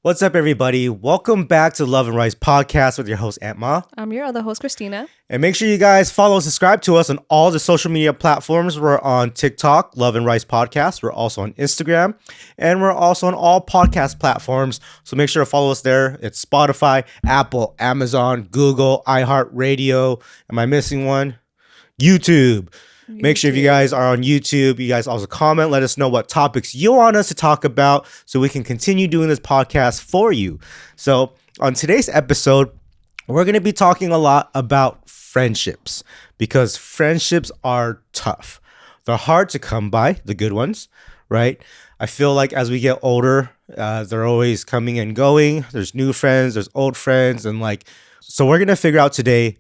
What's up, everybody? Welcome back to Love and Rice Podcast with your host, Aunt Ma. I'm your other host, Christina. And make sure you guys follow and subscribe to us on all the social media platforms. We're on TikTok, Love and Rice Podcast. We're also on Instagram. And we're also on all podcast platforms. So make sure to follow us there. It's Spotify, Apple, Amazon, Google, iHeartRadio. Am I missing one? YouTube. Make sure if you guys are on YouTube, you guys also comment. Let us know what topics you want us to talk about so we can continue doing this podcast for you. So on today's episode, we're going to be talking a lot about friendships because friendships are tough. They're hard to come by, the good ones, right? I feel like as we get older, they're always coming and going. There's new friends, there's old friends, and so we're going to figure out today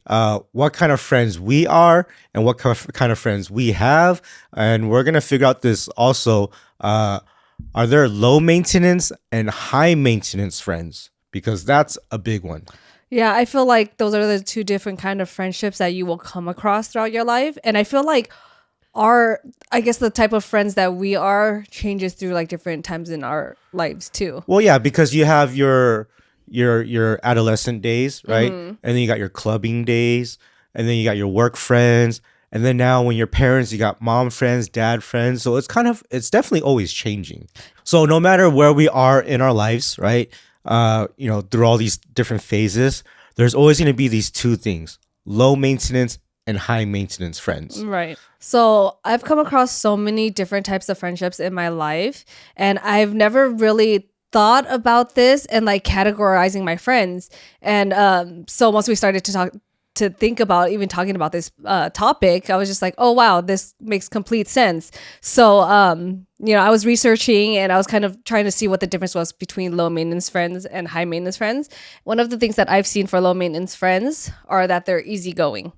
what kind of friends we are and what kind of friends we have. And we're going to figure out this also. Are there low maintenance and high maintenance friends? Because that's a big one. Yeah, I feel like those are the two different kind of friendships that you will come across throughout your life. And I feel like the type of friends that we are changes through like different times in our lives too. Well, yeah, because you have your adolescent days, right? Mm-hmm. And then you got your clubbing days, and then you got your work friends, and then now when you're parents, you got mom friends, dad friends. So it's definitely always changing. So no matter where we are in our lives, right? Through all these different phases, there's always going to be these two things: low maintenance and high maintenance friends. Right. So I've come across so many different types of friendships in my life, and I've never really thought about this and like categorizing my friends. And so once we started to think about even talking about this topic, I was just like, oh wow, this makes complete sense. So I was researching and I was kind of trying to see what the difference was between low maintenance friends and high maintenance friends. One of the things that I've seen for low maintenance friends are that they're easygoing.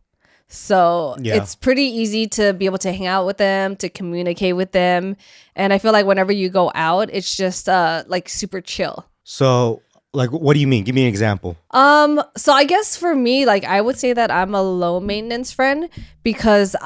So It's pretty easy to be able to hang out with them, to communicate with them. And I feel like whenever you go out, it's just like super chill. So what do you mean? Give me an example. So I guess for me, like I would say that I'm a low maintenance friend because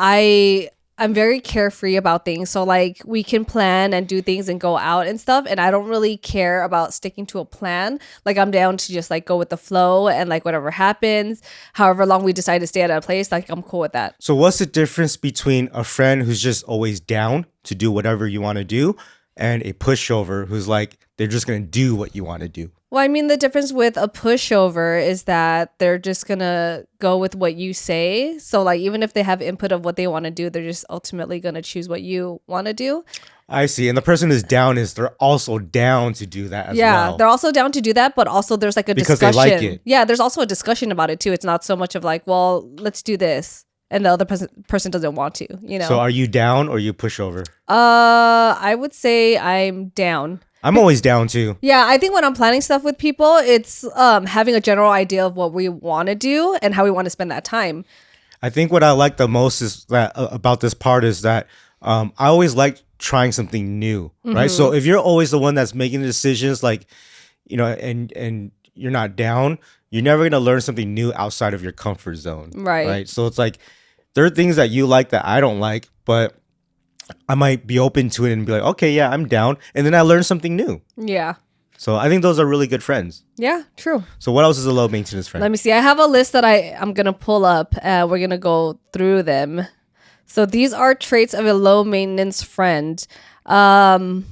I'm very carefree about things. So like we can plan and do things and go out and stuff. And I don't really care about sticking to a plan. Like I'm down to just like go with the flow and like whatever happens, however long we decide to stay at a place, like I'm cool with that. So what's the difference between a friend who's just always down to do whatever you want to do and a pushover who's like, they're just going to do what you want to do? Well, I mean, the difference with a pushover is that they're just going to go with what you say. So like, even if they have input of what they want to do, they're just ultimately going to choose what you want to do. I see. And the person who's down they're also down to do that as well. Yeah, they're also down to do that, but also there's like a because discussion. They like it. Yeah, there's also a discussion about it too. It's not so much of like, well, let's do this. And the other person doesn't want to, So are you down or you pushover? I would say I'm down. I'm always down too. Yeah, I think when I'm planning stuff with people, it's having a general idea of what we want to do and how we want to spend that time. I think what I like the most is that about this part is that I always like trying something new, right? So if you're always the one that's making the decisions, like, and you're not down, you're never going to learn something new outside of your comfort zone. Right. So it's like, there are things that you like that I don't like, but I might be open to it and be like, okay, yeah, I'm down. And then I learn something new. Yeah. So I think those are really good friends. Yeah, true. So what else is a low maintenance friend? Let me see. I have a list that I'm going to pull up. We're going to go through them. So these are traits of a low maintenance friend. Open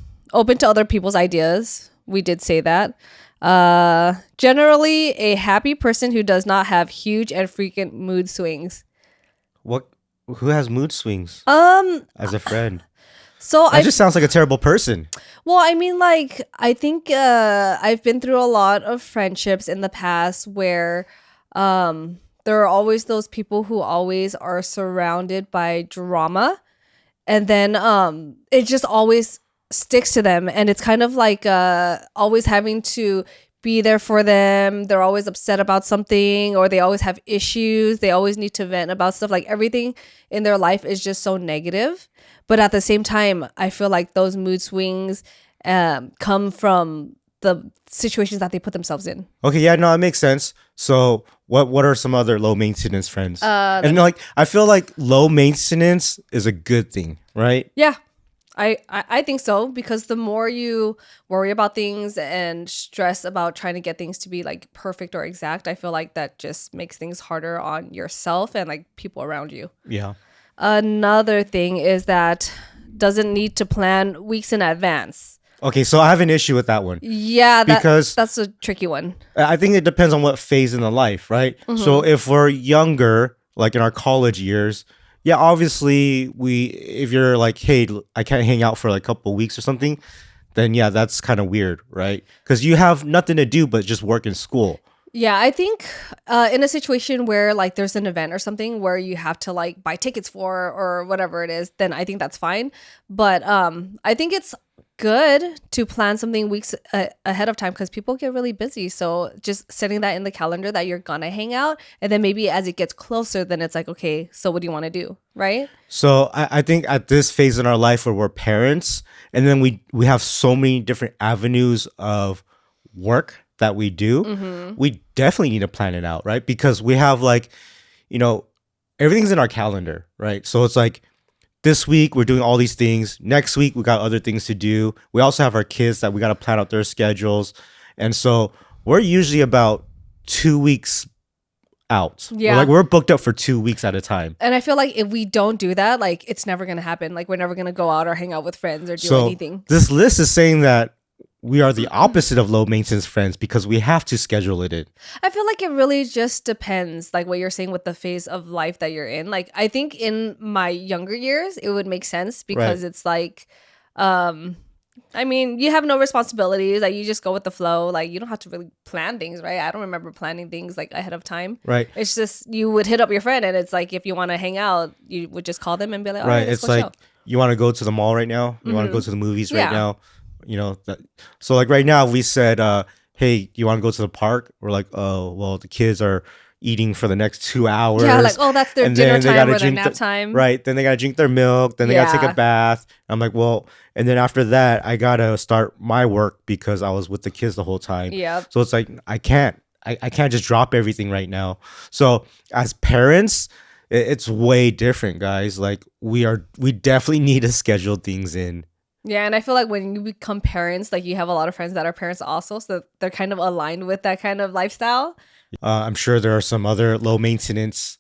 to other people's ideas. We did say that. Generally a happy person who does not have huge and frequent mood swings. Who has mood swings? As a friend. So that just sounds like a terrible person. Well, I mean, like, I think I've been through a lot of friendships in the past where there are always those people who always are surrounded by drama. And then it just always sticks to them. And it's kind of like always having to be there for them. They're always upset about something, or they always have issues. They always need to vent about stuff. Like everything in their life is just so negative. But at the same time, I feel like those mood swings come from the situations that they put themselves in. Okay, yeah, no, it makes sense. So what are some other low maintenance friends? And like, I feel like low maintenance is a good thing, right? Yeah, I think so, because the more you worry about things and stress about trying to get things to be like perfect or exact, I feel like that just makes things harder on yourself and like people around you. Yeah. Another thing is that doesn't need to plan weeks in advance. Okay, so I have an issue with that one Yeah, because that's a tricky one. I think it depends on what phase in the life, right? So Mm-hmm. if we're younger, like in our college years, yeah, obviously if you're like, hey, I can't hang out for like a couple weeks or something, then yeah, that's kind of weird, right? Because you have nothing to do but just work in school. Yeah, I think in a situation where like there's an event or something where you have to like buy tickets for or whatever it is, then I think that's fine. But I think it's good to plan something weeks ahead of time because people get really busy. So just setting that in the calendar that you're gonna hang out, and then maybe as it gets closer, then it's like, okay, so what do you want to do, right? So I think at this phase in our life where we're parents, and then we have so many different avenues of work that we do, we definitely need to plan it out, right? Because we have like, you know, everything's in our calendar, right? So it's like this week we're doing all these things. Next week we got other things to do. We also have our kids that we got to plan out their schedules, and so we're usually about 2 weeks out. Yeah. We're booked up for 2 weeks at a time. And I feel like if we don't do that, like it's never gonna happen. Like we're never gonna go out or hang out with friends or do So anything. this list is saying that we are the opposite of low maintenance friends because we have to schedule it in. I feel like it really just depends, like what you're saying with the phase of life that you're in. Like I think in my younger years, it would make sense because Right. it's like, I mean, you have no responsibilities. Like you just go with the flow. Like you don't have to really plan things, right? I don't remember planning things like ahead of time. Right. It's just you would hit up your friend, and it's like if you want to hang out, you would just call them and be like, all right, Right. let's It's go like chill. you want to go to the mall right now. You want to go to the movies right Yeah. now. You know that. So like right now we said, hey, you want to go to the park? We're like, oh, well, the kids are eating for the next 2 hours. Yeah, like oh, that's their and dinner then they time gotta or their drink nap time. right. Then they gotta drink their milk. Then they gotta take Yeah. a bath. I'm like, well, and then after that, I gotta start my work because I was with the kids the whole time. Yep. So it's like I can't just drop everything right now. So as parents, it's way different, guys. Like we definitely need to schedule things in. Yeah, and I feel like when you become parents, like you have a lot of friends that are parents also, so they're kind of aligned with that kind of lifestyle. I'm sure there are some other low maintenance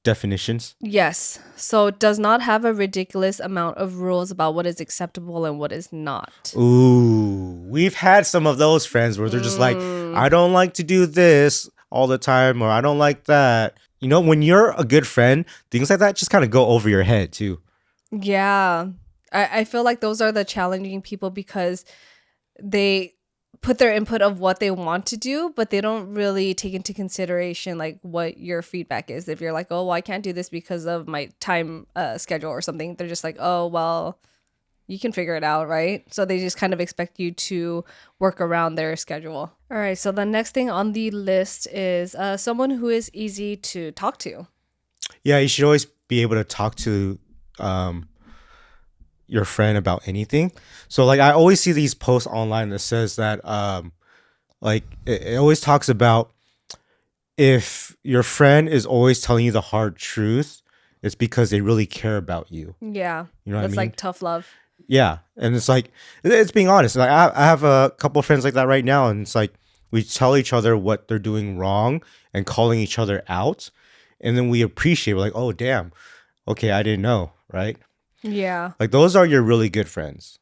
definitions. Yes. So it does not have a ridiculous amount of rules about what is acceptable and what is not. Ooh, we've had some of those friends where they're just like, I don't like to do this all the time, or I don't like that. You know, when you're a good friend, things like that just kind of go over your head too. Yeah. I feel like those are the challenging people because they put their input of what they want to do, but they don't really take into consideration like what your feedback is. If you're like, oh, well, I can't do this because of my time schedule or something, they're just like, oh, well, you can figure it out, right? So they just kind of expect you to work around their schedule. All right. So the next thing on the list is someone who is easy to talk to. Yeah, you should always be able to talk to your friend about anything. So like I always see these posts online that says that like it always talks about if your friend is always telling you the hard truth, it's because they really care about you. Yeah. You know what I That's mean? like tough love. Yeah, and it's like it's being honest. Like I have a couple of friends like that right now, and it's like we tell each other what they're doing wrong and calling each other out, and then we appreciate. We're like, oh damn, okay, I didn't know, right? Yeah. Like those are your really good friends.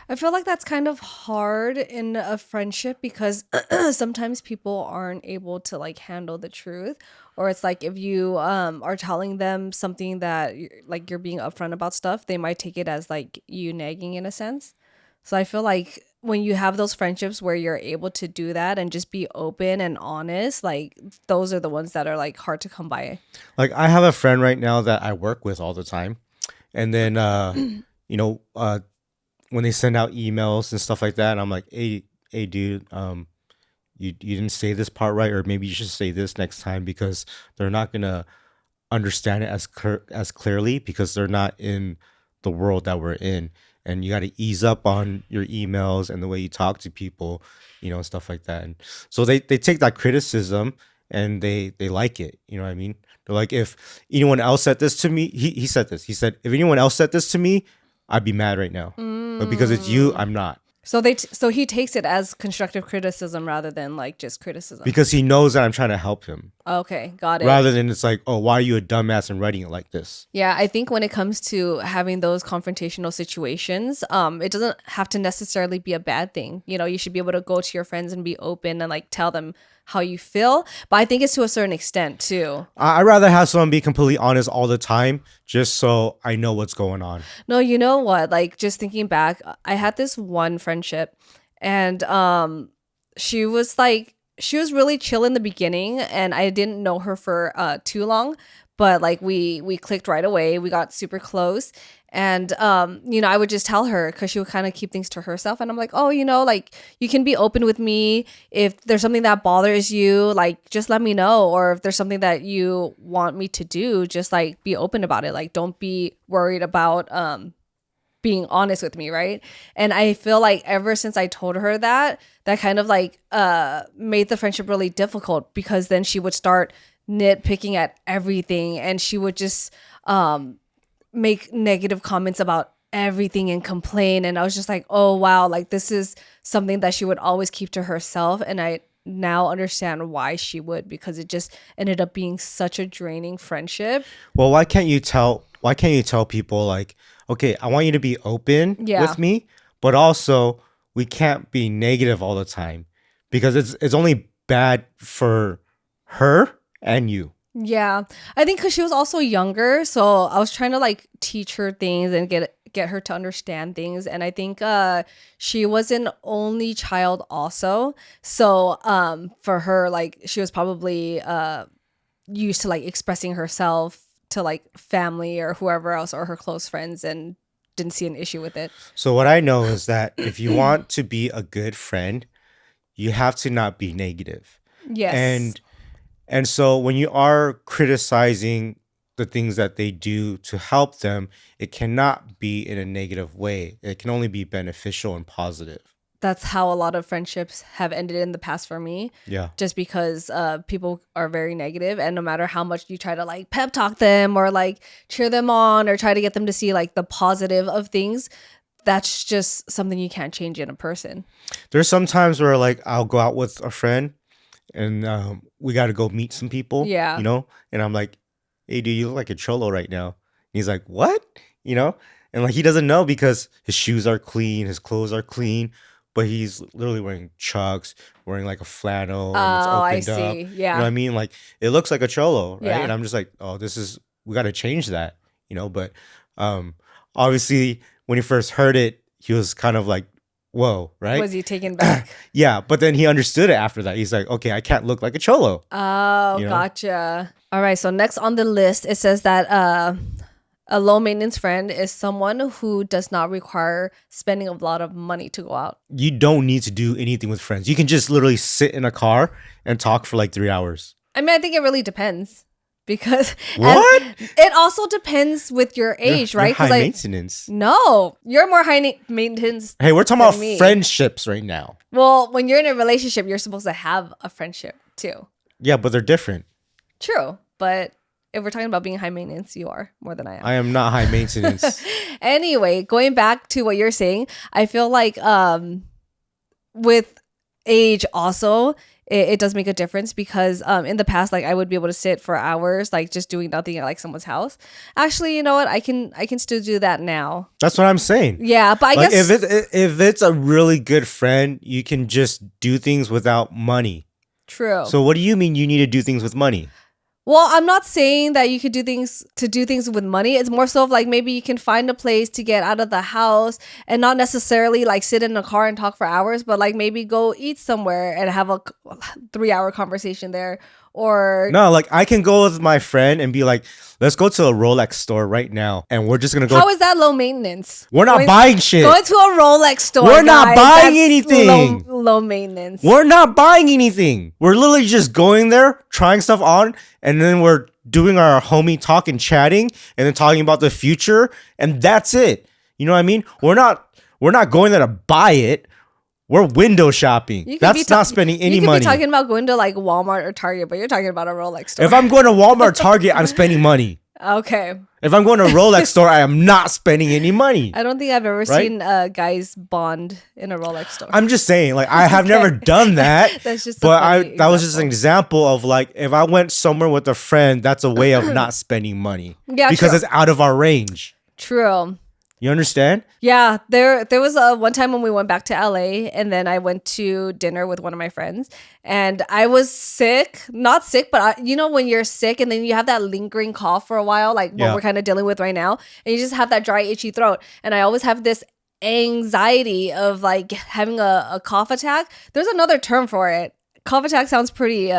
I feel like that's kind of hard in a friendship because sometimes people aren't able to like handle the truth, or it's like if you are telling them something that like you're being upfront about stuff, they might take it as like you nagging in a sense. So I feel like when you have those friendships where you're able to do that and just be open and honest, like those are the ones that are like hard to come by. Like I have a friend right now that I work with all the time, and then you know when they send out emails and stuff like that, and I'm like, hey dude, you didn't say this part right, or maybe you should say this next time because they're not gonna understand it as clearly because they're not in the world that we're in, and you got to ease up on your emails and the way you talk to people, you know, stuff like that. And so they take that criticism and they like it, you know what I mean? They're like, if anyone else said this to me, he said this, he said, if anyone else said this to me, I'd be mad right now. But because it's you, I'm not. So he takes it as constructive criticism rather than like just criticism. Because he knows that I'm trying to help him. Okay, got it. Rather than it's like, oh, why are you a dumbass and writing it like this? Yeah, I think when it comes to having those confrontational situations, it doesn't have to necessarily be a bad thing. You know, you should be able to go to your friends and be open and like tell them how you feel. But I think it's to a certain extent too. I'd rather have someone be completely honest all the time just so I know what's going on. No, you know what? Like just thinking back, I had this one friendship and she was really chill in the beginning and I didn't know her for too long, but like we clicked right away. We got super close. And, you know, I would just tell her because she would kind of keep things to herself. And I'm like, oh, you know, like you can be open with me. If there's something that bothers you, like just let me know. Or if there's something that you want me to do, just like be open about it. Like don't be worried about being honest with me, right? And I feel like ever since I told her that kind of like made the friendship really difficult because then she would start nitpicking at everything and she would just make negative comments about everything and complain. And I was just like, oh wow, like this is something that she would always keep to herself. And I now understand why she would, because it just ended up being such a draining friendship. Well, why can't you tell people like, okay, I want you to be open with me, but also we can't be negative all the time because it's only bad for her and you. Yeah, I think because she was also younger, so I was trying to like teach her things and get her to understand things. And I think she was an only child also, so for her, like she was probably used to like expressing herself to like family or whoever else or her close friends and didn't see an issue with it. So what I know is that if you want to be a good friend, you have to not be negative. Yes. And so when you are criticizing the things that they do to help them, it cannot be in a negative way. It can only be beneficial and positive. That's how a lot of friendships have ended in the past for me. Yeah. Just because people are very negative, and no matter how much you try to like pep talk them or like cheer them on or try to get them to see like the positive of things, that's just something you can't change in a person. There's some times where like I'll go out with a friend and we got to go meet some people. Yeah. You know, and I'm like, hey, dude, you look like a cholo right now. And he's like, what? You know, and like he doesn't know because his shoes are clean, his clothes are clean. But he's literally wearing chucks, wearing like a flannel, and it's opened I see. up. Yeah. You know what I mean? Like it looks like a cholo, right? Yeah. And I'm just like, oh, we got to change that, you know? But obviously, when he first heard it, he was kind of like, whoa, right? Was he taken back? Yeah, but then he understood it after that. He's like, okay, I can't look like a cholo. Oh, you know? Gotcha. All right. So next on the list, it says that a low maintenance friend is someone who does not require spending a lot of money to go out. You don't need to do anything with friends. You can just literally sit in a car and talk for like 3 hours. I mean, I think it really depends because what? It also depends with your age, right? High maintenance. No, you're more high maintenance. Hey, we're talking about me. friendships right now. Well, when you're in a relationship, you're supposed to have a friendship too. Yeah, but they're different. True, but if we're talking about being high maintenance, you are more than I am. I am not high maintenance. Anyway, going back to what you're saying, I feel like with age also, it does make a difference because in the past, like I would be able to sit for hours, like just doing nothing at like someone's house. Actually, you know what? I can still do that now. That's what I'm saying. Yeah, but I guess if it's a really good friend, you can just do things without money. True. So what do you mean you need to do things with money? Well, I'm not saying that you could do things with money. It's more so of like maybe you can find a place to get out of the house and not necessarily like sit in a car and talk for hours, but like maybe go eat somewhere and have a 3-hour conversation there. Or no, like I can go with my friend and be like, let's go to a Rolex store right now, and we're just gonna go. How is that low maintenance? We're not buying shit. Going to a Rolex store. We're not buying anything. Low maintenance. We're not buying anything. We're literally just going there, trying stuff on, and then we're doing our homie talk and chatting, and then talking about the future, and that's it. You know what I mean? We're not going there to buy it. We're window shopping. That's not spending any money. You could be talking about going to like Walmart or Target, but you're talking about a Rolex store. If I'm going to Walmart or Target, I'm spending money. Okay. If I'm going to a Rolex store, I am not spending any money. I don't think I've ever Right? seen guys bond in a Rolex store. I'm just saying, like, I have never done that. That's just a but funny that was just an example. example of like, if I went somewhere with a friend, that's a way of not spending money. Yeah, because true. it's out of our range. True. You understand? Yeah, there was one time when we went back to LA, and then I went to dinner with one of my friends, and I was sick. Not sick, but you know when you're sick and then you have that lingering cough for a while, like what we're kind of dealing with right now, and you just have that dry, itchy throat. And I always have this anxiety of like having a cough attack. There's another term for it. Cough attack sounds pretty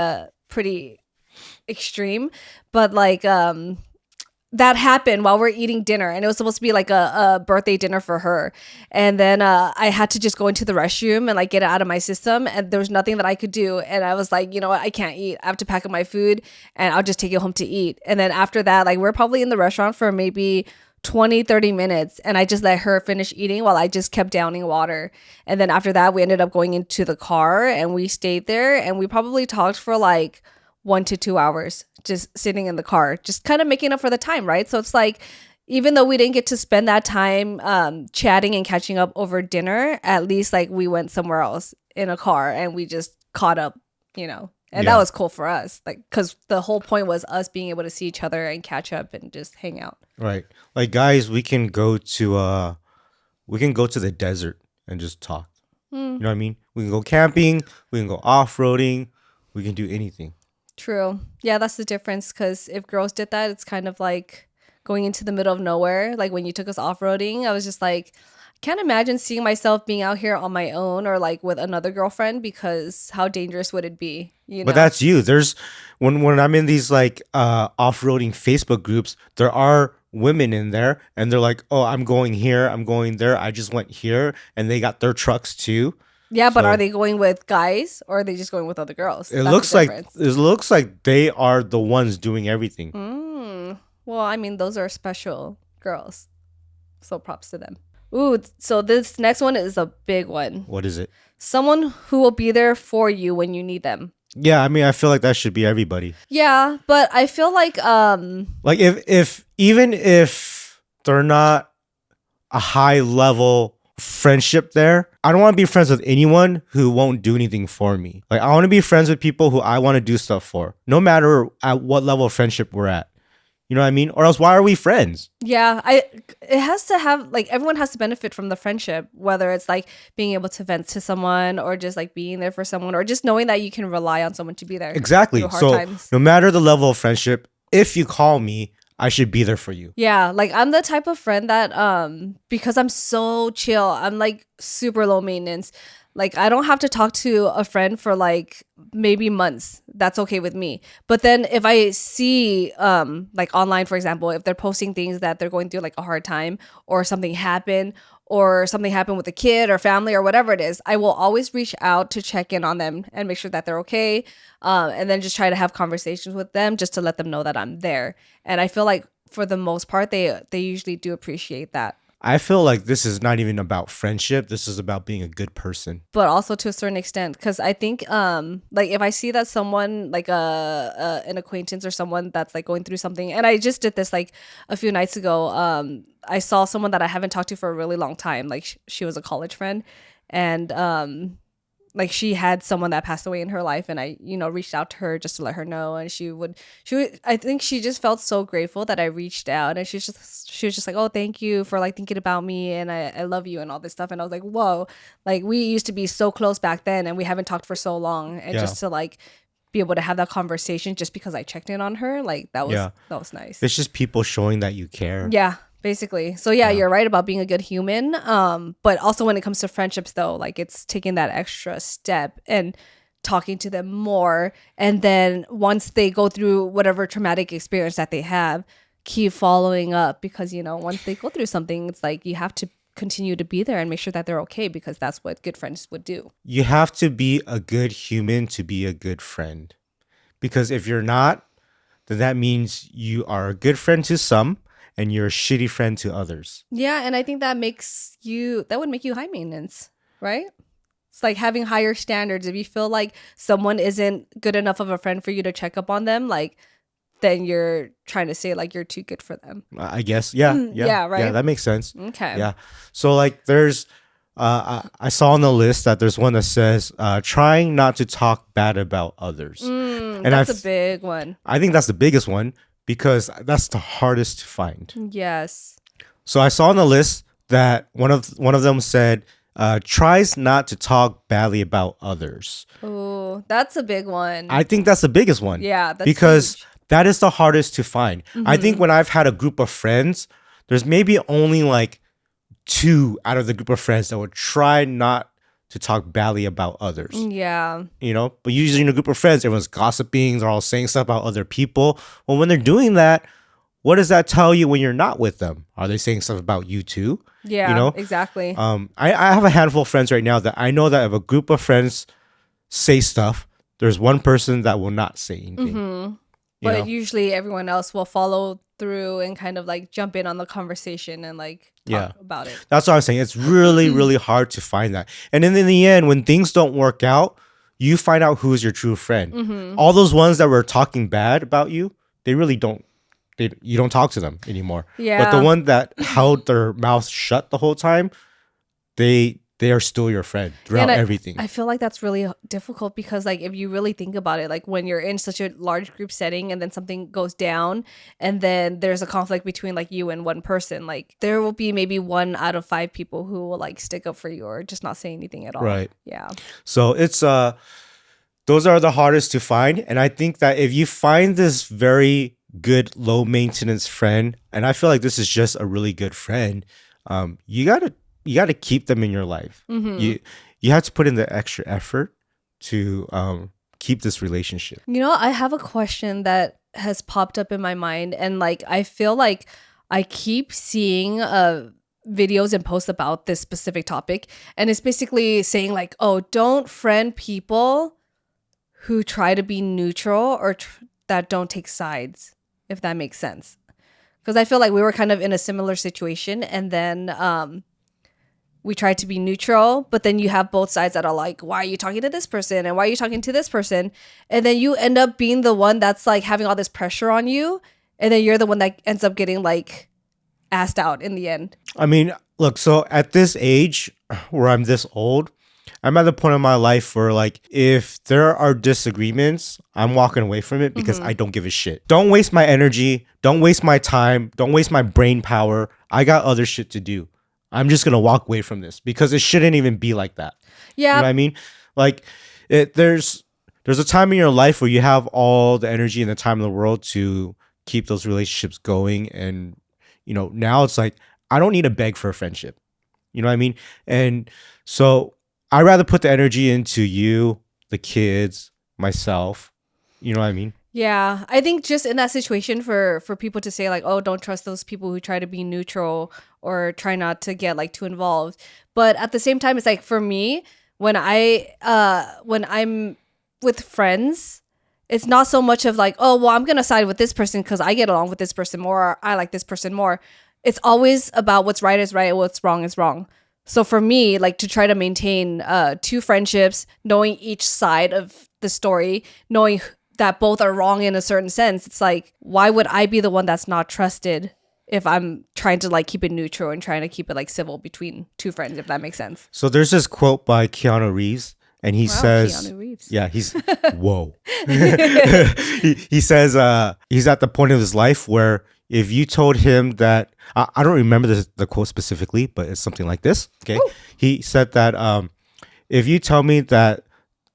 extreme, but like that happened while we're eating dinner, and it was supposed to be like a birthday dinner for her. And then I had to just go into the restroom and like get it out of my system, and there was nothing that I could do. And I was like, you know what, I can't eat. I have to pack up my food and I'll just take it home to eat. And then after that, like we're probably in the restaurant for maybe 20-30 minutes, and I just let her finish eating while I just kept downing water. And then after that, we ended up going into the car and we stayed there, and we probably talked for like 1 to 2 hours just sitting in the car, just kind of making up for the time, right? So it's like, even though we didn't get to spend that time chatting and catching up over dinner, at least like we went somewhere else in a car and we just caught up, you know. And that was cool for us, like, because the whole point was us being able to see each other and catch up and just hang out. Right. Like, guys, we can go to the desert and just talk. You know what I mean? We can go camping, we can go off-roading, we can do anything. True. Yeah, that's the difference, because if girls did that, it's kind of like going into the middle of nowhere. Like when you took us off-roading, I was just like, I can't imagine seeing myself being out here on my own or like with another girlfriend, because how dangerous would it be? You know? But that's you. There's when I'm in these like off-roading Facebook groups, there are women in there and they're like, "Oh, I'm going here, I'm going there. I just went here," and they got their trucks too. Yeah, but are they going with guys or are they just going with other girls? It looks like they are the ones doing everything. Well, I mean, those are special girls, so props to them. Ooh, so this next one is a big one. What is it? Someone who will be there for you when you need them. Yeah, I mean, I feel like that should be everybody. Yeah, but I feel like like if even if they're not a high level friendship there, I don't want to be friends with anyone who won't do anything for me. Like, I want to be friends with people who I want to do stuff for, no matter at what level of friendship we're at. You know what I mean? Or else, why are we friends? Yeah, it has to have, like, everyone has to benefit from the friendship, whether it's like being able to vent to someone or just like being there for someone or just knowing that you can rely on someone to be there. Exactly. Through hard So times. no matter the level of friendship, if you call me, I should be there for you. Yeah, like I'm the type of friend that because I'm so chill, I'm like super low maintenance. Like I don't have to talk to a friend for like maybe months. That's okay with me. But then if I see like online, for example, if they're posting things that they're going through like a hard time or something happened with a kid or family or whatever it is, I will always reach out to check in on them and make sure that they're okay. And then just try to have conversations with them just to let them know that I'm there. And I feel like for the most part, they usually do appreciate that. I feel like this is not even about friendship. This is about being a good person. But also to a certain extent, because I think like if I see that someone like an acquaintance or someone that's like going through something, and I just did this like a few nights ago, I saw someone that I haven't talked to for a really long time. Like she was a college friend, and like she had someone that passed away in her life, and I, you know, reached out to her just to let her know, and she would, I think she just felt so grateful that I reached out, and she was just like, oh, thank you for like thinking about me, and I love you and all this stuff. And I was like, whoa, like we used to be so close back then and we haven't talked for so long, and just to like be able to have that conversation just because I checked in on her, like that was nice. It's just people showing that you care. Yeah. Basically. So yeah, you're right about being a good human. But also when it comes to friendships though, like it's taking that extra step and talking to them more. And then once they go through whatever traumatic experience that they have, keep following up, because, you know, once they go through something, it's like you have to continue to be there and make sure that they're okay, because that's what good friends would do. You have to be a good human to be a good friend. Because if you're not, then that means you are a good friend to some and you're a shitty friend to others. Yeah, and I think that would make you high maintenance, right? It's like having higher standards. If you feel like someone isn't good enough of a friend for you to check up on them, like then you're trying to say like you're too good for them. I guess. Yeah. Yeah, right? Yeah, that makes sense. Okay. Yeah. So like there's I saw on the list that there's one that says trying not to talk bad about others. And That's a big one. I think that's the biggest one because that's the hardest to find. Yes. So I saw on the list that one of them said tries not to talk badly about others. Oh, that's a big one. I think that's the biggest one. Yeah, that's because huge. that is the hardest to find. I think when I've had a group of friends, there's maybe only like 2 out of the group of friends that would try not to talk badly about others. Yeah. You know, but usually in a group of friends, everyone's gossiping, they're all saying stuff about other people. Well, when they're doing that, what does that tell you when you're not with them? Are they saying stuff about you too? Yeah, you know, exactly. I have a handful of friends right now that I know that if a group of friends say stuff, there's one person that will not say anything. But usually everyone else will follow through and kind of like jump in on the conversation and like talk about it. That's what I'm saying. It's really, really hard to find that. And then in the end, when things don't work out, you find out who's your true friend. All those ones that were talking bad about you, they really don't. You don't talk to them anymore. Yeah. But the one that held their mouth shut the whole time, they are still your friend throughout everything. I feel like that's really difficult because like if you really think about it, like when you're in such a large group setting and then something goes down and then there's a conflict between like you and one person, like there will be maybe 1 out of 5 people who will like stick up for you or just not say anything at all. Right. Yeah. So it's those are the hardest to find. And I think that if you find this very good low maintenance friend, and I feel like this is just a really good friend, you gotta keep them in your life. You have to put in the extra effort to keep this relationship. You know, I have a question that has popped up in my mind, and like I feel like I keep seeing videos and posts about this specific topic, and it's basically saying like, oh, don't friend people who try to be neutral or that don't take sides, if that makes sense. Because I feel like we were kind of in a similar situation, and then we tried to be neutral, but then you have both sides that are like, why are you talking to this person? And why are you talking to this person? And then you end up being the one that's like having all this pressure on you. And then you're the one that ends up getting like asked out in the end. I mean, look, so at this age where I'm this old, I'm at the point in my life where like, if there are disagreements, I'm walking away from it because I don't give a shit. Don't waste my energy. Don't waste my time. Don't waste my brain power. I got other shit to do. I'm just going to walk away from this because it shouldn't even be like that. Yeah. You know what I mean? Like there's a time in your life where you have all the energy and the time in the world to keep those relationships going. And, you know, now it's like, I don't need to beg for a friendship. You know what I mean? And so I'd rather put the energy into you, the kids, myself. You know what I mean? Yeah, I think just in that situation for people to say like, oh, don't trust those people who try to be neutral or try not to get like too involved. But at the same time, it's like for me, when I'm with friends, it's not so much of like, oh, well, I'm going to side with this person because I get along with this person more, or I like this person more. It's always about what's right is right and what's wrong is wrong. So for me, like to try to maintain 2 friendships, knowing each side of the story, knowing that both are wrong in a certain sense, it's like, why would I be the one that's not trusted if I'm trying to like keep it neutral and trying to keep it like civil between 2 friends, if that makes sense? So there's this quote by Keanu Reeves, and he says, Keanu Reeves. yeah, he's, whoa. he says he's at the point of his life where if you told him that, I don't remember the quote specifically, but it's something like this. Okay. Ooh. He said that if you tell me that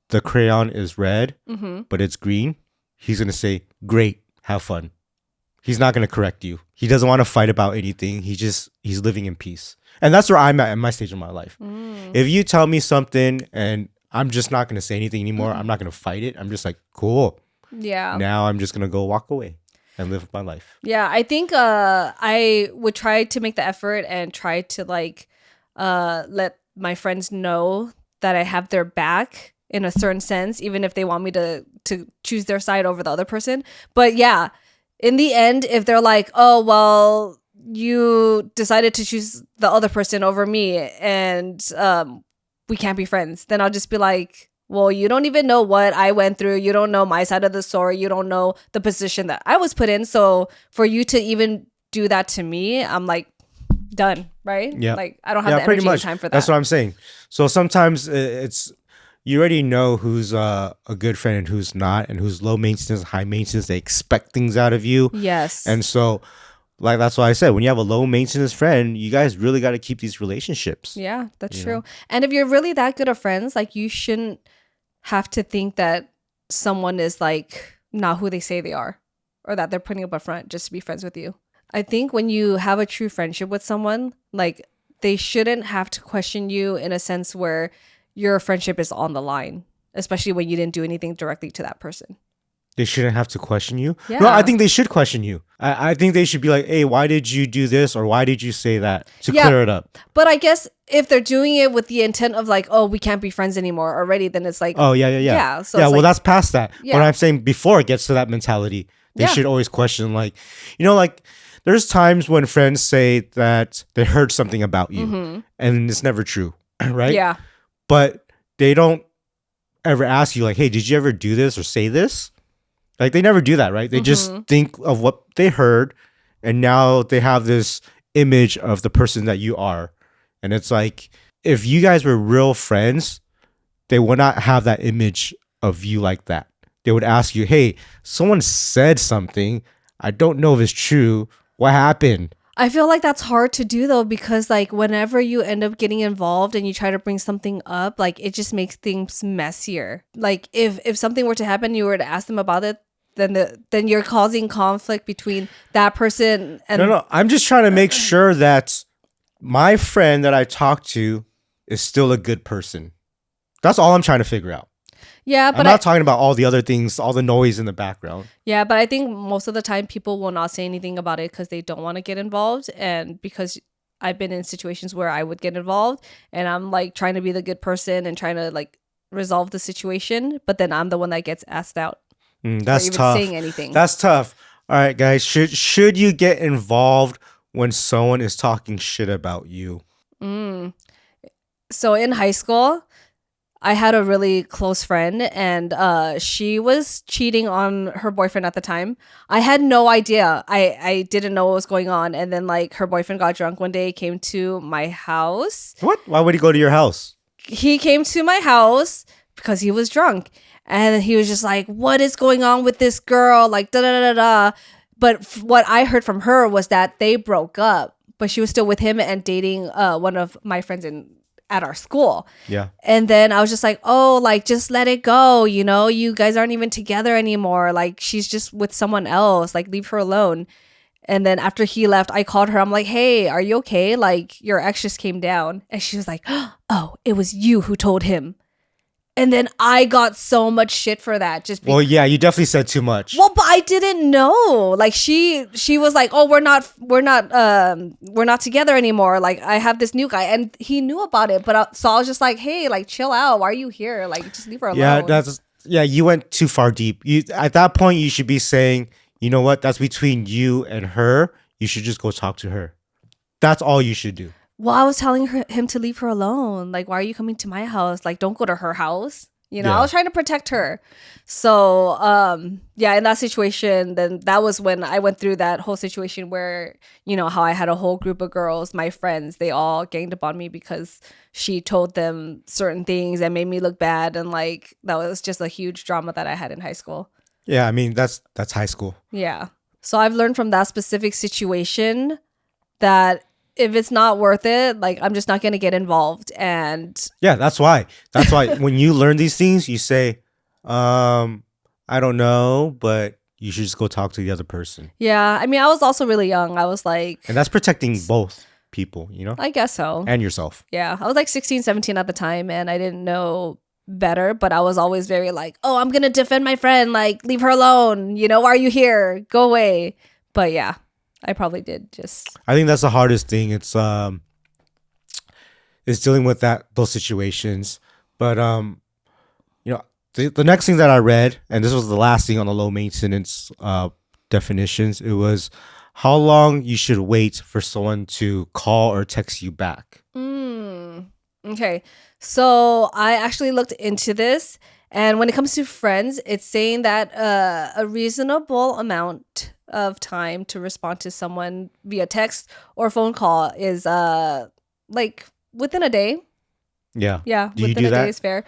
the crayon is red, but it's green, he's going to say, great, have fun. He's not going to correct you. He doesn't want to fight about anything. He's living in peace. And that's where I'm at in my stage of my life. If you tell me something and I'm just not going to say anything anymore, I'm not going to fight it. I'm just like, cool. Yeah. Now I'm just going to go walk away and live my life. Yeah, I think I would try to make the effort and try to like let my friends know that I have their back in a certain sense, even if they want me to choose their side over the other person. But yeah, in the end, if they're like, oh, well, you decided to choose the other person over me and we can't be friends, then I'll just be like, Well, you don't even know what I went through. You don't know my side of the story. You don't know the position that I was put in. So for you to even do that to me, I'm like, done, right? Yeah. Like, I don't have the pretty energy and much. time for that. That's what I'm saying. So sometimes it's you already know who's a good friend and who's not, and who's low maintenance, high maintenance. They expect things out of you. Yes. And so, like, that's why I said, when you have a low maintenance friend, you guys really got to keep these relationships. Yeah, that's You true. know? And if you're really that good of friends, like, you shouldn't have to think that someone is like not who they say they are, or that they're putting up a front just to be friends with you. I think when you have a true friendship with someone, like, they shouldn't have to question you in a sense where your friendship is on the line, especially when you didn't do anything directly to that person. They shouldn't have to question you. Yeah. No, I think they should question you. I think they should be like, hey, why did you do this? Or why did you say that? To clear it up. But I guess if they're doing it with the intent of like, oh, we can't be friends anymore already, then it's like, Oh, yeah. Yeah, so yeah, it's well, like- that's past that. Yeah. What I'm saying, before it gets to that mentality, they Yeah. should always question, like, like, there's times when friends say that they heard something about you and it's never true, right? yeah, But they don't ever ask you, like, hey, did you ever do this or say this? Like, they never do that, right? They just think of what they heard, and now they have this image of the person that you are. And it's like, if you guys were real friends, they would not have that image of you like that. They would ask you, hey, someone said something. I don't know if it's true. What happened? I feel like that's hard to do though, because like whenever you end up getting involved and you try to bring something up, like it just makes things messier. Like if something were to happen, you were to ask them about it, then you're causing conflict between that person and No. I'm just trying to make sure that my friend that I talk to is still a good person. That's all I'm trying to figure out. Yeah, I'm but not talking about all the other things, all the noise in the background. Yeah, but I think most of the time people will not say anything about it because they don't want to get involved. And because I've been in situations where I would get involved and I'm like trying to be the good person and trying to like resolve the situation, but then I'm the one that gets asked out That's for even tough. saying anything. That's tough. All right, guys. Should you get involved when someone is talking shit about you? So in high school, I had a really close friend and she was cheating on her boyfriend at the time. I had no idea. I didn't know what was going on. And then like her boyfriend got drunk one day, came to my house. What? Why would he go to your house? He came to my house because he was drunk. And he was just like, what is going on with this girl? Like, da da da da. But what I heard from her was that they broke up, but she was still with him and dating one of my friends at our school. Yeah. And then I was just like, oh, like, just let it go. You know, you guys aren't even together anymore. Like, she's just with someone else. Like, leave her alone. And then after he left, I called her. I'm like, hey, are you okay? Like, your ex just came down. And she was like, oh, it was you who told him. And then I got so much shit for that. Well, yeah, you definitely said too much. Well, but I didn't know. Like she was like, "Oh, we're not together anymore. Like I have this new guy," and he knew about it. But so I was just like, "Hey, like chill out. Why are you here? Like just leave her alone." Yeah, you went too far deep. You at that point you should be saying, you know what? That's between you and her. You should just go talk to her. That's all you should do. Well, I was telling him to leave her alone. Like, why are you coming to my house? Like, don't go to her house. You know, Yeah. I was trying to protect her. So, yeah, in that situation, then that was when I went through that whole situation where, you know, how I had a whole group of girls, my friends, they all ganged up on me because she told them certain things and made me look bad. And like, that was just a huge drama that I had in high school. Yeah, I mean, that's high school. Yeah. So I've learned from that specific situation that if it's not worth it, like I'm just not going to get involved. And Yeah, that's why. That's why when you learn these things, you say, I don't know, but you should just go talk to the other person. yeah, I mean, I was also really young. I was like, And that's protecting both people, you know, I guess so. and yourself. Yeah, I was like 16, 17 at the time and I didn't know better, but I was always very like, oh, I'm going to defend my friend. Like, leave her alone. You know, why are you here? Go away. But yeah, I probably did just. I think that's the hardest thing. It's dealing with those situations. But you know, the next thing that I read, and this was the last thing on the low maintenance definitions, it was how long you should wait for someone to call or text you back. Okay. So I actually looked into this. And when it comes to friends, it's saying that a reasonable amount of time to respond to someone via text or phone call is like within a day. Yeah. Yeah, Do you within do a day that? is fair.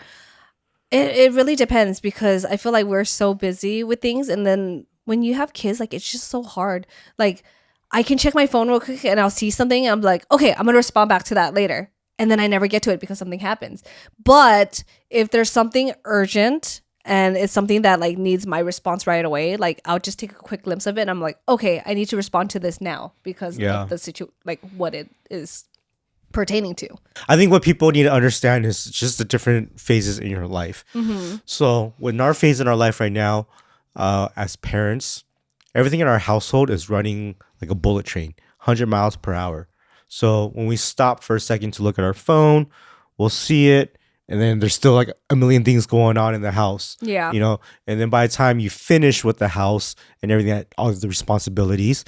It really depends because I feel like we're so busy with things, and then when you have kids, like it's just so hard. Like I can check my phone real quick and I'll see something and I'm like, okay, I'm gonna respond back to that later. And then I never get to it because something happens. But if there's something urgent and it's something that like needs my response right away, like I'll just take a quick glimpse of it and I'm like, okay, I need to respond to this now because Yeah. of the like what it is pertaining to. I think what people need to understand is just the different phases in your life. Mm-hmm. So, in our phase in our life right now, as parents, everything in our household is running like a bullet train, 100 miles per hour. So, when we stop for a second to look at our phone, we'll see it. And then there's still like a million things going on in the house. Yeah. You know, and then by the time you finish with the house and everything, all of the responsibilities,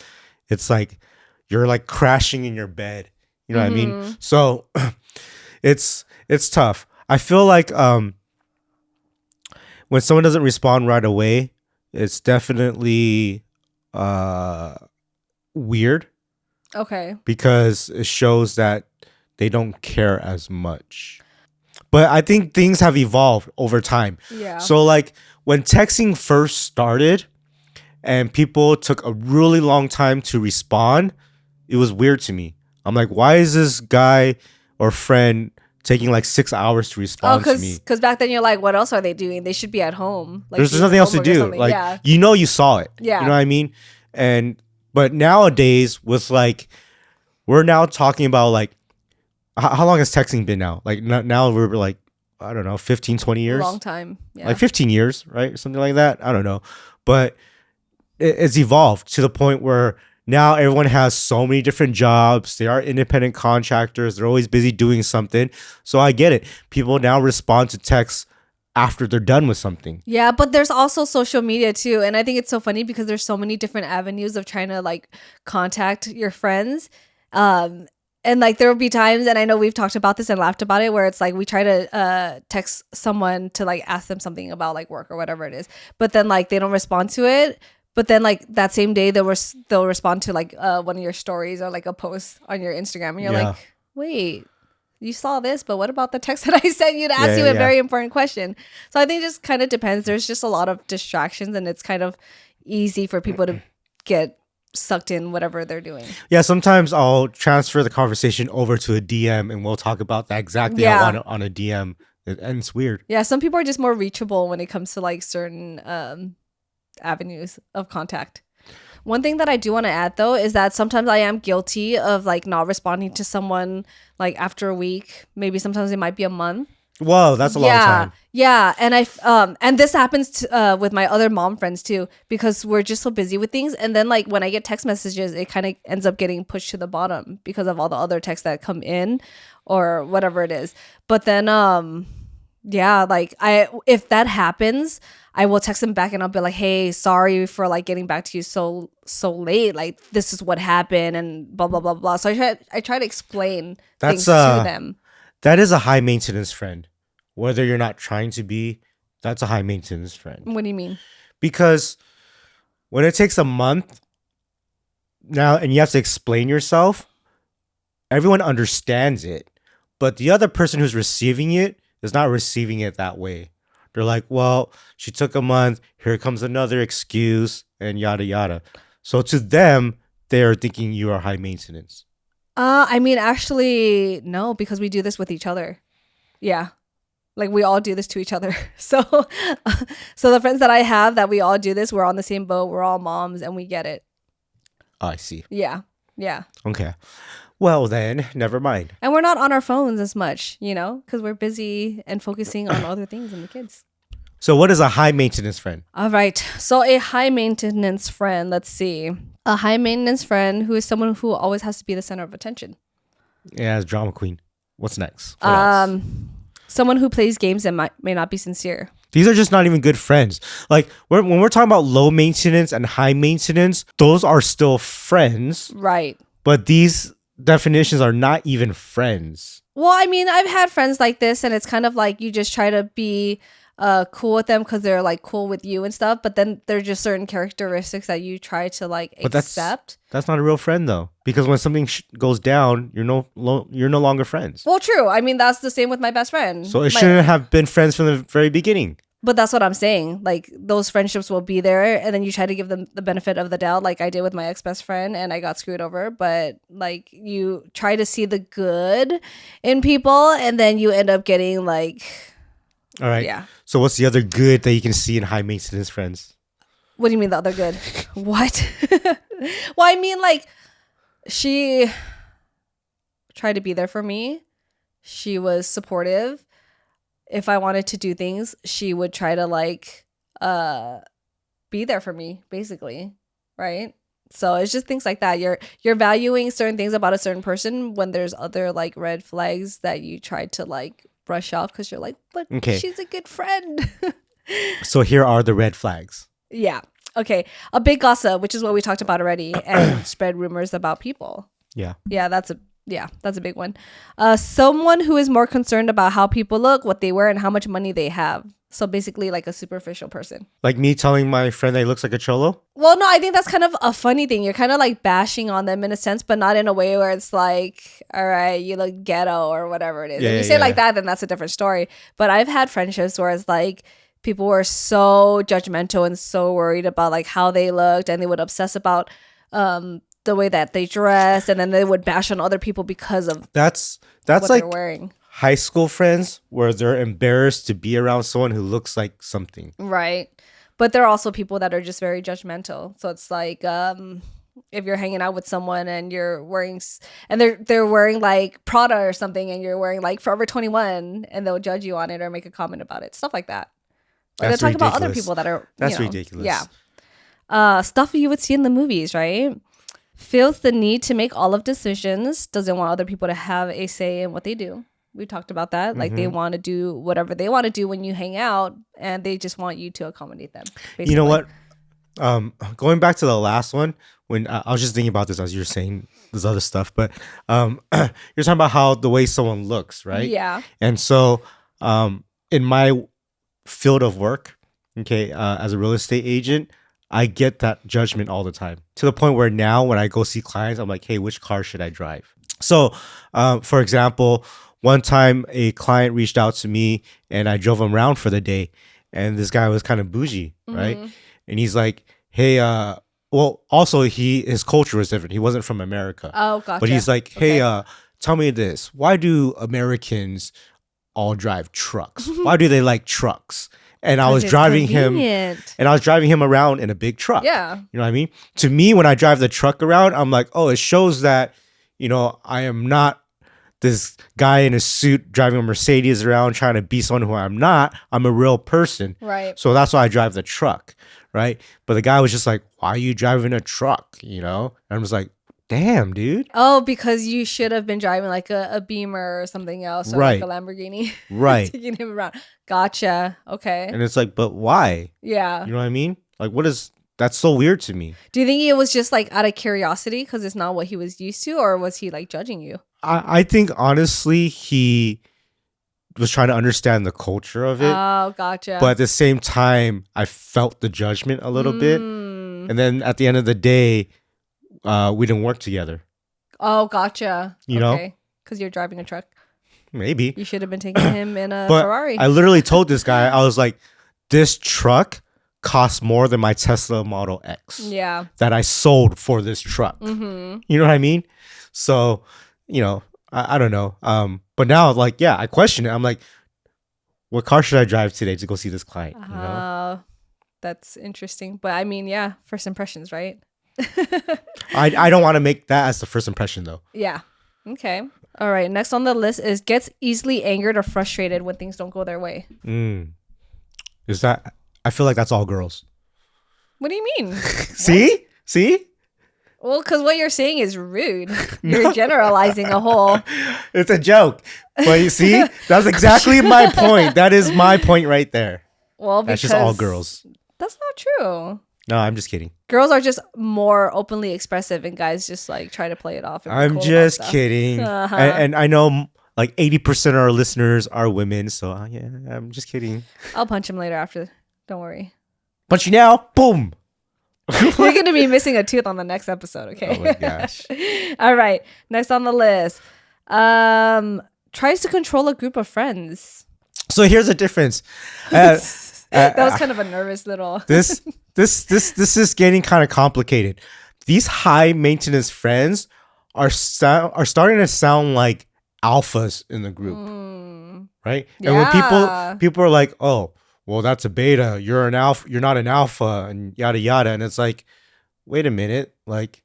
it's like you're like crashing in your bed. You know what I mean? So it's tough. I feel like when someone doesn't respond right away, it's definitely weird Okay. because it shows that they don't care as much. But I think things have evolved over time. Yeah. So like when texting first started and people took a really long time to respond, it was weird to me. I'm like, why is this guy or friend taking like 6 hours to respond to me? Because back then you're like, what else are they doing? They should be at home. Like There's doing nothing else to homework or do. something. Like, yeah. you saw it. Yeah. You know what I mean? But nowadays with like, we're now talking about like, how long has texting been now? Like now we're like, I don't know, 15, 20 years? Long time. Yeah. Like 15 years, right? Something like that. I don't know. But it's evolved to the point where now everyone has so many different jobs. They are independent contractors. They're always busy doing something. So I get it. People now respond to texts after they're done with something. Yeah, but there's also social media too. And I think it's so funny because there's so many different avenues of trying to like contact your friends. And like there will be times, and I know we've talked about this and laughed about it, where it's like we try to text someone to like ask them something about like work or whatever it is, but then like they don't respond to it. But then like that same day they'll respond to like one of your stories or like a post on your Instagram, and you're like, wait, you saw this, but what about the text that I sent you to ask you a very important question? So I think it just kind of depends. There's just a lot of distractions, and it's kind of easy for people to get sucked in whatever they're doing. Yeah, sometimes I'll transfer the conversation over to a DM and we'll talk about that exact thing I want on a DM. And it's weird. Yeah, some people are just more reachable when it comes to like certain avenues of contact. One thing that I do want to add though is that sometimes I am guilty of like not responding to someone like after a week. Maybe sometimes it might be a month. Whoa, that's a long time. Yeah, and and this happens with my other mom friends too, because we're just so busy with things, and then like when I get text messages, it kind of ends up getting pushed to the bottom because of all the other texts that come in or whatever it is. But then yeah, like if that happens, I will text them back and I'll be like, hey, sorry for like getting back to you so late. Like this is what happened and blah blah blah blah. So I try to explain things to them. That is a high maintenance friend. Whether you're not trying to be, that's a high maintenance friend. What do you mean? Because when it takes a month now and you have to explain yourself, everyone understands it. But the other person who's receiving it is not receiving it that way. They're like, well, she took a month. Here comes another excuse and yada, yada. So to them, they are thinking you are high maintenance. I mean, actually, no, because we do this with each other. Yeah. Like we all do this to each other. So the friends that I have that we all do this, we're on the same boat. We're all moms and we get it. Oh, I see. Yeah. Yeah. Okay. Well, then, never mind. And we're not on our phones as much, because we're busy and focusing on other things and the kids. So what is a high maintenance friend? All right. So a high maintenance friend, let's see. A high maintenance friend who is someone who always has to be the center of attention. Yeah, as drama queen. What's next? What else? Someone who plays games and may not be sincere. These are just not even good friends. Like when we're talking about low maintenance and high maintenance, those are still friends. Right. But these definitions are not even friends. Well, I mean, I've had friends like this, and it's kind of like you just try to be cool with them because they're like cool with you and stuff. But then there's just certain characteristics that you try to like But accept. that's not a real friend though, because when something goes down, you're no longer friends. Well, true. I mean, that's the same with my best friend. So it shouldn't have been friends from the very beginning. But that's what I'm saying. Like those friendships will be there, and then you try to give them the benefit of the doubt, like I did with my ex-best friend, and I got screwed over. But like you try to see the good in people, and then you end up getting like, all right. Yeah. So what's the other good that you can see in high maintenance friends? What do you mean the other good? What? Well, I mean like she tried to be there for me. She was supportive. If I wanted to do things, she would try to like be there for me, basically, right? So it's just things like that. You're valuing certain things about a certain person when there's other like red flags that you try to like brush off because you're like, but she's a good friend. So here are the red flags. Yeah. Okay. A big gossip, which is what we talked about already, and spread rumors about people. Yeah. Yeah, that's a big one. Someone who is more concerned about how people look, what they wear, and how much money they have. So basically like a superficial person. Like me telling my friend that he looks like a cholo? Well, no, I think that's kind of a funny thing. You're kind of like bashing on them in a sense, but not in a way where it's like, all right, you look ghetto or whatever it is. If you say it like that, then that's a different story. But I've had friendships where it's like people were so judgmental and so worried about like how they looked, and they would obsess about the way that they dress, and then they would bash on other people because of that's what like they're wearing. High school friends where they're embarrassed to be around someone who looks like something. Right. But there are also people that are just very judgmental. So it's like if you're hanging out with someone and you're wearing and they're wearing like Prada or something, and you're wearing like Forever 21, and they'll judge you on it or make a comment about it. Stuff like that. Or they're talking about other people that are ridiculous. Yeah. Stuff you would see in the movies, right? Feels the need to make all of decisions, doesn't want other people to have a say in what they do. We talked about that. Like they want to do whatever they want to do when you hang out, and they just want you to accommodate them. Basically. You know what? Going back to the last one, when I was just thinking about this as you were saying this other stuff, but you're talking about how the way someone looks, right? Yeah. And so in my field of work, as a real estate agent, I get that judgment all the time, to the point where now when I go see clients, I'm like, hey, which car should I drive? So for example, one time a client reached out to me and I drove him around for the day, and this guy was kind of bougie, right? And he's like, hey, well, also his culture was different. He wasn't from America. Oh, gotcha. But he's like, hey, tell me this. Why do Americans all drive trucks? Why do they like trucks? And I was driving him around in a big truck. Yeah. You know what I mean? To me, when I drive the truck around, I'm like, oh, it shows that, I am not this guy in a suit driving a Mercedes around trying to be someone who I'm not. I'm a real person. Right. So that's why I drive the truck. Right. But the guy was just like, why are you driving a truck? And I was like, damn, dude. Oh, because you should have been driving like a Beamer or something else, or like a Lamborghini. Right. Taking him around. Gotcha. Okay. And it's like, but why? Yeah. You know what I mean? Like, that's so weird to me. Do you think it was just like out of curiosity because it's not what he was used to, or was he like judging you? I think honestly he was trying to understand the culture of it. Oh, gotcha. But at the same time, I felt the judgment a little bit. And then at the end of the day, we didn't work together. Oh, gotcha. You know? Because you're driving a truck. Maybe. You should have been taking him in a Ferrari. I literally told this guy, I was like, this truck costs more than my Tesla Model X. Yeah. That I sold for this truck. Mm-hmm. You know what I mean? So, I don't know. But now, like, yeah, I question it. I'm like, what car should I drive today to go see this client? That's interesting. But I mean, yeah, first impressions, right? I don't want to make that as the first impression, though. Yeah. Okay. All right. Next on the list is gets easily angered or frustrated when things don't go their way. Is that? I feel like that's all girls. What do you mean? See? Well, because what you're saying is rude. You're generalizing a whole. It's a joke. But you see, that's exactly my point. That is my point right there. Well, that's just all girls. That's not true. No, I'm just kidding. Girls are just more openly expressive, and guys just like try to play it off. And be I'm cool about just stuff. kidding. Uh-huh. And I know like 80% of our listeners are women, so yeah, I'm just kidding. I'll punch him later after. Don't worry. Punch you now, boom. You're gonna be missing a tooth on the next episode, okay? Oh my gosh. All right. Next on the list. Tries to control a group of friends. So here's the difference. That was kind of a nervous little. This is getting kind of complicated. These high maintenance friends are starting to sound like alphas in the group, right? And when people are like, "Oh, well, that's a beta. You're an alpha. You're not an alpha," and yada yada, and it's like, wait a minute, like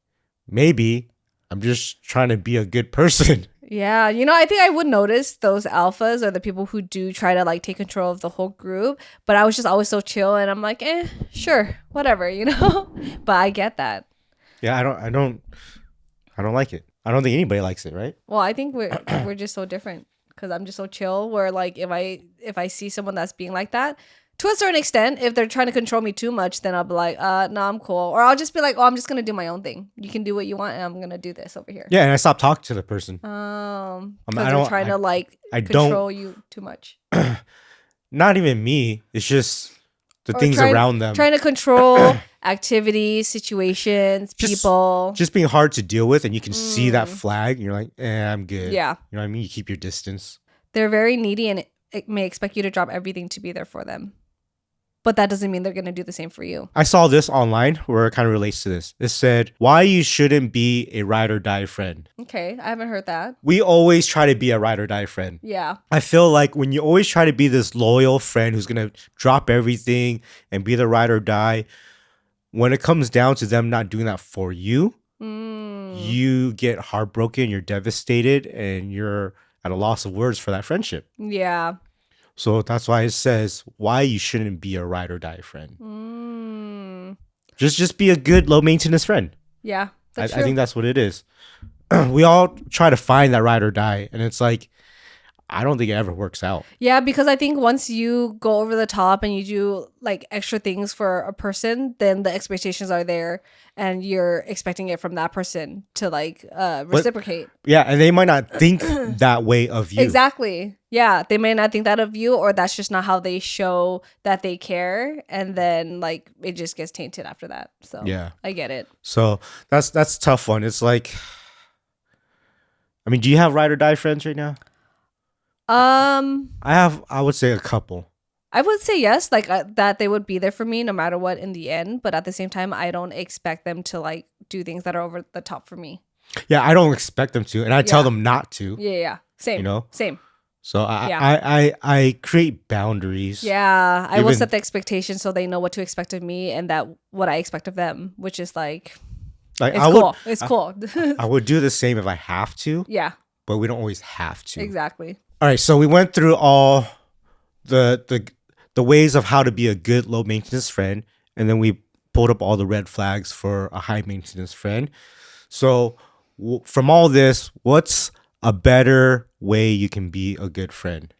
maybe I'm just trying to be a good person. Yeah, I think I would notice those alphas are the people who do try to like take control of the whole group. But I was just always so chill, and I'm like, sure, whatever, But I get that. Yeah, I don't like it. I don't think anybody likes it, right? Well, I think we're just so different because I'm just so chill. Where like if I see someone that's being like that, to a certain extent, if they're trying to control me too much, then I'll be like, no, I'm cool. Or I'll just be like, oh, I'm just gonna do my own thing. You can do what you want, and I'm gonna do this over here. Yeah, and I stopped talking to the person. Because they're trying to like control you too much. Not even me. It's just the things around them. Trying to control activities, situations, people. Just being hard to deal with, and you can see that flag, and you're like, I'm good. Yeah. You know what I mean? You keep your distance. They're very needy, and it may expect you to drop everything to be there for them. But that doesn't mean they're going to do the same for you. I saw this online where it kind of relates to this. It said, why you shouldn't be a ride or die friend. Okay, I haven't heard that. We always try to be a ride or die friend. Yeah. I feel like when you always try to be this loyal friend who's going to drop everything and be the ride or die, when it comes down to them not doing that for you, you get heartbroken, you're devastated, and you're at a loss of words for that friendship. Yeah. So that's why it says why you shouldn't be a ride or die friend. Just be a good low maintenance friend. Yeah, I think that's what it is. We all try to find that ride or die, and it's like I don't think it ever works out. Yeah, because I think once you go over the top and you do like extra things for a person, then the expectations are there and you're expecting it from that person to like reciprocate. Yeah, and they might not think that way of you. Exactly. Yeah, they may not think that of you, or that's just not how they show that they care, and then like it just gets tainted after that. So yeah, I get it. So that's a tough one. It's like, I mean, do you have ride or die friends right now? I would say a couple. I would say yes, like that they would be there for me no matter what in the end. But at the same time, I don't expect them to like do things that are over the top for me. Yeah, I don't expect them to, and I tell them not to. Yeah. Same. Same. So I create boundaries. Yeah, I will set the expectation so they know what to expect of me and that what I expect of them, which is like it's cool. It's cool. I would do the same if I have to. Yeah. But we don't always have to. Exactly. All right, so we went through all the ways of how to be a good low maintenance friend, and then we pulled up all the red flags for a high maintenance friend. So from all this, what's a better way you can be a good friend?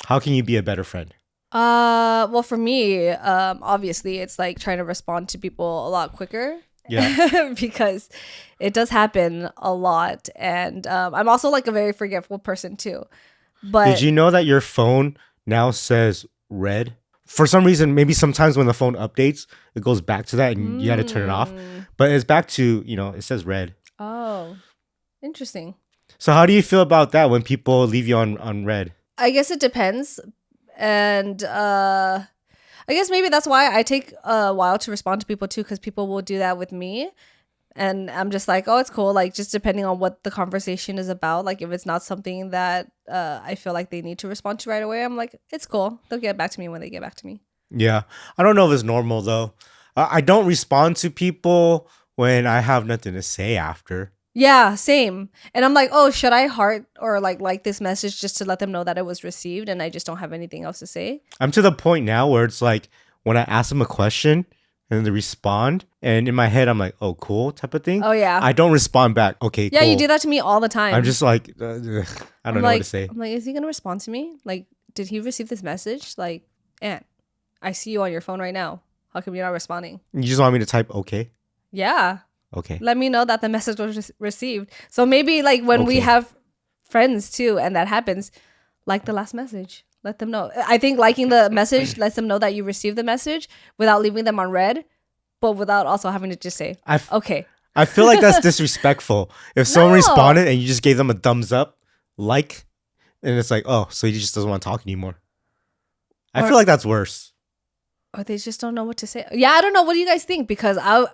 How can you be a better friend? Well, for me, obviously, it's like trying to respond to people a lot quicker. Yeah. Because it does happen a lot, and I'm also like a very forgetful person too. But did you know that your phone now says red? For some reason, maybe sometimes when the phone updates, it goes back to that, and you got to turn it off. But it's back to, it says red. Oh, interesting. So how do you feel about that when people leave you on red? I guess it depends, and I guess maybe that's why I take a while to respond to people too, because people will do that with me. And I'm just like, oh, it's cool. Like, just depending on what the conversation is about. Like, if it's not something that I feel like they need to respond to right away, I'm like, it's cool. They'll get back to me when they get back to me. Yeah. I don't know if it's normal, though. I don't respond to people when I have nothing to say after. Yeah, same. And I'm like, oh, should I heart or like this message just to let them know that it was received and I just don't have anything else to say? I'm to the point now where it's like when I ask them a question and then they respond, and in my head I'm like, oh, cool, type of thing. Oh, yeah. I don't respond back. Okay, yeah, cool. you do that to me all the time. I'm just like, I don't know what to say. I'm like, is he going to respond to me? Like, did he receive this message? Like, Aunt, I see you on your phone right now. How come you're not responding? You just want me to type okay? Yeah. Okay. Let me know that the message was received. So maybe like when we have friends too, and that happens, like the last message. Let them know. I think liking the message lets them know that you received the message without leaving them on red, but without also having to just say, okay. I feel like that's disrespectful. If someone responded and you just gave them a thumbs up, like, and it's like, oh, so he just doesn't want to talk anymore. I feel like that's worse. Or they just don't know what to say. Yeah, I don't know. What do you guys think? Because I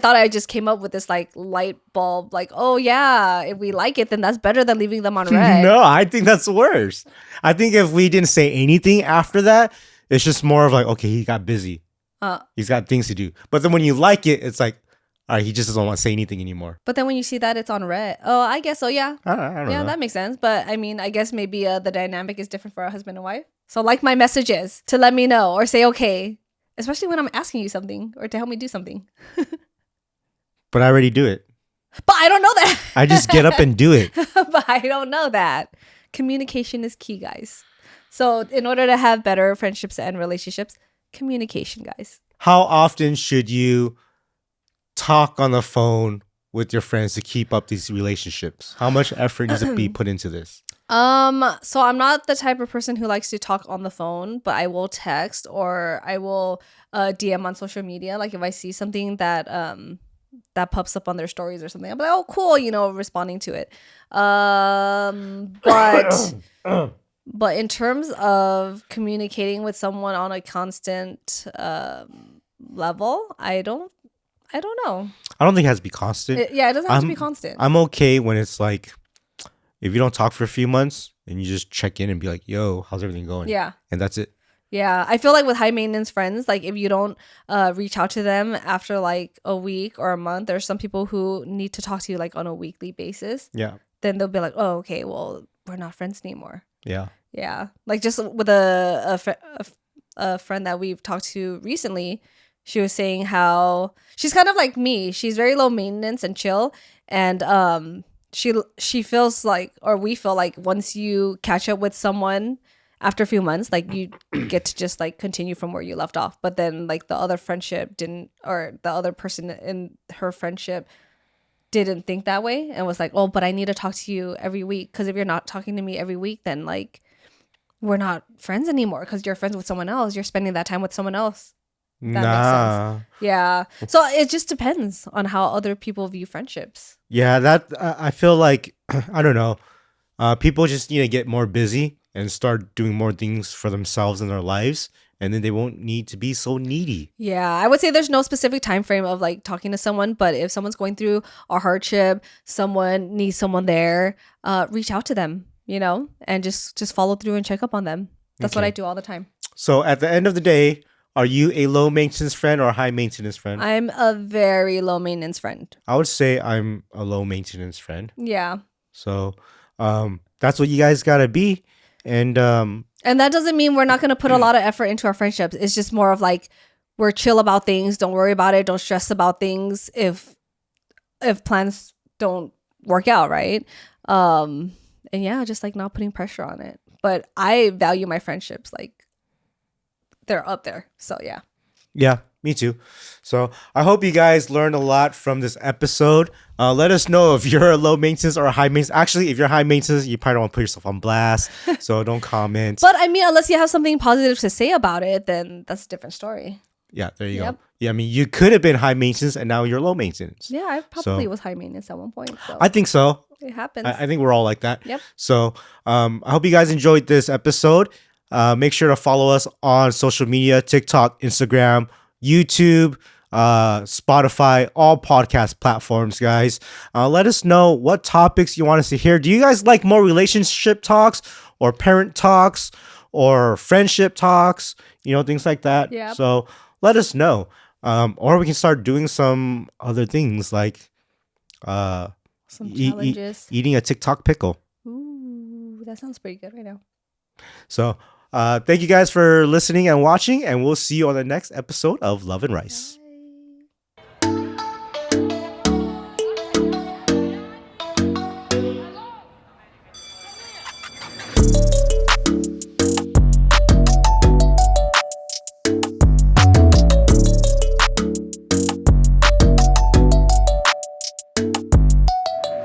thought I just came up with this like light bulb, like, oh yeah, if we like it, then that's better than leaving them on red. No, I think that's worse. I think if we didn't say anything after that, it's just more of like, okay, he got busy. He's got things to do. But then when you like it, it's like, all right, he just doesn't want to say anything anymore. But then when you see that it's on red, oh, I guess so. Yeah, I don't know. That makes sense. But I mean, I guess maybe the dynamic is different for a husband and wife. So like my messages to let me know or say okay. Especially when I'm asking you something or to help me do something. But I already do it. But I don't know that. I just get up and do it. But I don't know that. Communication is key, guys. So in order to have better friendships and relationships, communication, guys. How often should you talk on the phone with your friends to keep up these relationships? How much effort needs to be put into this? So I'm not the type of person who likes to talk on the phone, but I will text or I will DM on social media. Like if I see something that that pops up on their stories or something, I'm like, oh cool, responding to it. But in terms of communicating with someone on a constant level, I don't know. I don't think it has to be constant. It doesn't have to be constant. I'm okay when it's like, if you don't talk for a few months and you just check in and be like, yo, how's everything going? Yeah. And that's it. Yeah. I feel like with high maintenance friends, like if you don't reach out to them after like a week or a month, there's some people who need to talk to you like on a weekly basis. Yeah. Then they'll be like, oh, okay, well, we're not friends anymore. Yeah. Yeah. Like just with a friend that we've talked to recently, she was saying how she's kind of like me. She's very low maintenance and chill. And she feels like, or we feel like once you catch up with someone after a few months, like you get to just like continue from where you left off. But then like the other friendship didn't, or the other person in her friendship didn't think that way and was like, oh, but I need to talk to you every week. Because if you're not talking to me every week, then like we're not friends anymore because you're friends with someone else. You're spending that time with someone else. That makes sense. Yeah. So it just depends on how other people view friendships. Yeah, that I feel like, I don't know, people just need to get more busy and start doing more things for themselves in their lives. And then they won't need to be so needy. Yeah, I would say there's no specific time frame of like talking to someone. But if someone's going through a hardship, someone needs someone there, reach out to them, and just follow through and check up on them. That's what I do all the time. So at the end of the day, are you a low maintenance friend or a high maintenance friend? I'm a very low maintenance friend. I would say I'm a low maintenance friend. Yeah. So that's what you guys gotta be. And that doesn't mean we're not gonna put a lot of effort into our friendships. It's just more of like we're chill about things. Don't worry about it. Don't stress about things if plans don't work out, right? And yeah, just like not putting pressure on it. But I value my friendships like they're up there. So yeah. Yeah, me too. So I hope you guys learned a lot from this episode. Let us know if you're a low maintenance or a high maintenance. Actually, if you're high maintenance, you probably don't want to put yourself on blast. So don't comment. But I mean, unless you have something positive to say about it, then that's a different story. Yeah, there you go. Yeah, I mean, you could have been high maintenance and now you're low maintenance. Yeah, I probably was high maintenance at one point. So. I think so. It happens. I think we're all like that. Yep. So I hope you guys enjoyed this episode. Make sure to follow us on social media, TikTok, Instagram, YouTube, Spotify, all podcast platforms, guys. Let us know what topics you want us to hear. Do you guys like more relationship talks or parent talks or friendship talks? Things like that. Yeah. So let us know. Or we can start doing some other things like some challenges. Eating a TikTok pickle. Ooh, that sounds pretty good right now. So thank you guys for listening and watching, and we'll see you on the next episode of Love and Rice.